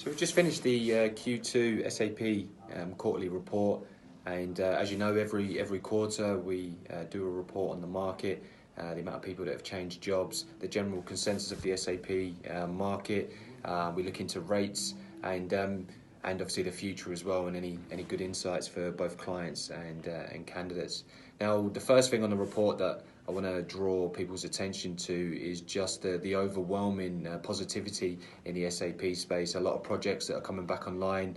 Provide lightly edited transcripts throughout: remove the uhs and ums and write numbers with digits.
So we've just finished the Q2 SAP quarterly report, and as you know, every quarter we do a report on the market, the amount of people that have changed jobs, the general consensus of the SAP market. We look into rates and obviously the future as well, and any good insights for both clients and candidates. Now, the first thing on the report that I want to draw people's attention to is just the overwhelming positivity in the SAP space. A lot of projects that are coming back online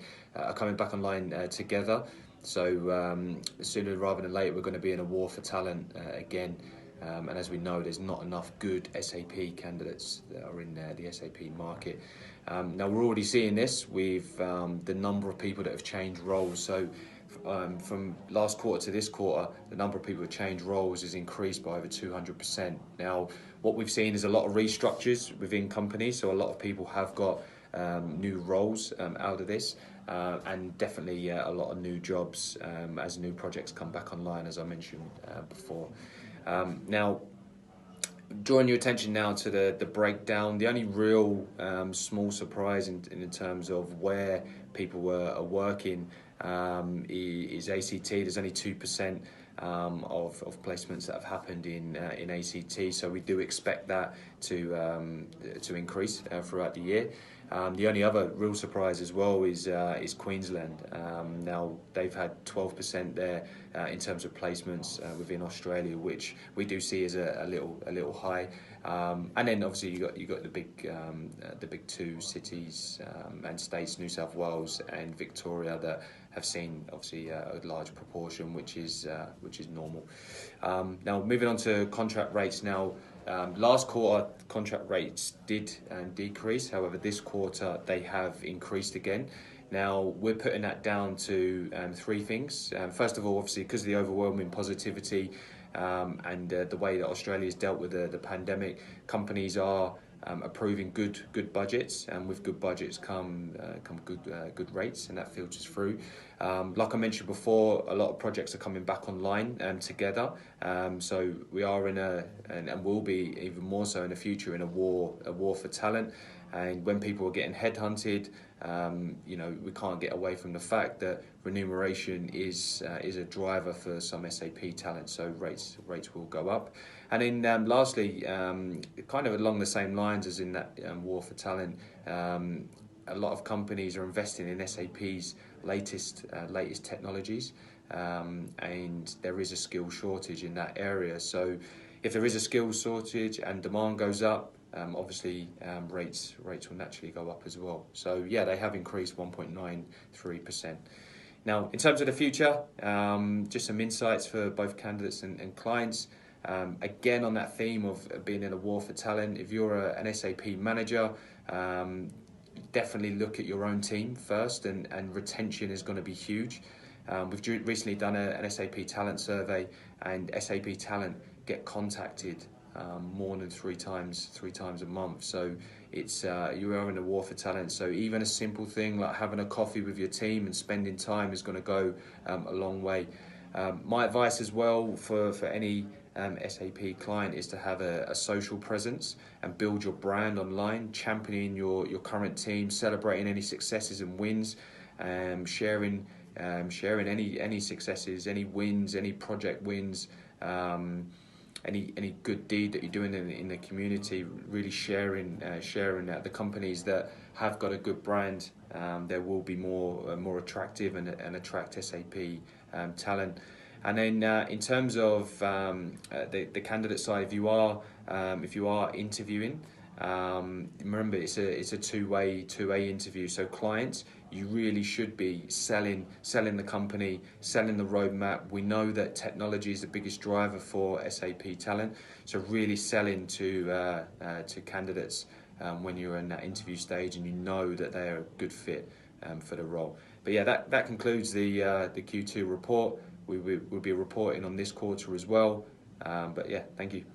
together. So sooner rather than later, we're going to be in a war for talent again. And as we know, there's not enough good SAP candidates that are in the SAP market. Now, we're already seeing this with the number of people that have changed roles. So from last quarter to this quarter, the number of people who changed roles has increased by over 200%. Now, what we've seen is a lot of restructures within companies, so a lot of people have got new roles out of this, and definitely a lot of new jobs as new projects come back online, as I mentioned before. Now, drawing your attention now to the breakdown, the only real small surprise in terms of where people are working is ACT. There's only 2% of placements that have happened in ACT, so we do expect that to increase throughout the year. The only other real surprise as well is Queensland. Now, they've had 12% there in terms of placements within Australia, which we do see as a little high. And then obviously you got the big two cities and states, New South Wales and Victoria, that have seen obviously a large proportion, which is normal. Now, moving on to contract rates now. Last quarter, contract rates did decrease. However, this quarter they have increased again. Now, we're putting that down to three things. First of all, obviously, because of the overwhelming positivity and the way that Australia has dealt with the pandemic, companies are approving good budgets, and with good budgets come good rates, and that filters through. Like I mentioned before, a lot of projects are coming back online together. So we are in and will be even more so in the future in a war for talent. And when people are getting headhunted, we can't get away from the fact that remuneration is a driver for some SAP talent. So rates will go up. And then lastly, kind of along the same lines as in that war for talent, a lot of companies are investing in SAP's latest technologies, and there is a skill shortage in that area. So if there is a skill shortage and demand goes up, obviously rates will naturally go up as well. So yeah, they have increased 1.93%. Now, in terms of the future, just some insights for both candidates and clients. Again, on that theme of being in a war for talent, if you're an SAP manager, definitely look at your own team first, and retention is going to be huge. We've recently done an SAP talent survey, and SAP talent get contacted more than three times a month. So it's you are in a war for talent. So even a simple thing like having a coffee with your team and spending time is going to go a long way. My advice as well for any SAP client is to have a social presence and build your brand online, championing your current team, celebrating any successes and wins, sharing any successes, any wins, any project wins, any good deed that you're doing in the community. Really sharing the companies that have got a good brand, there will be more attractive and attract SAP talent. And then in terms of the candidate side, if you are interviewing, remember it's a two-way interview. So clients, you really should be selling the company, selling the roadmap. We know that technology is the biggest driver for SAP talent, so really selling to candidates when you're in that interview stage and you know that they are a good fit for the role. But yeah, that concludes the Q2 report. We'll be reporting on this quarter as well. But yeah, thank you.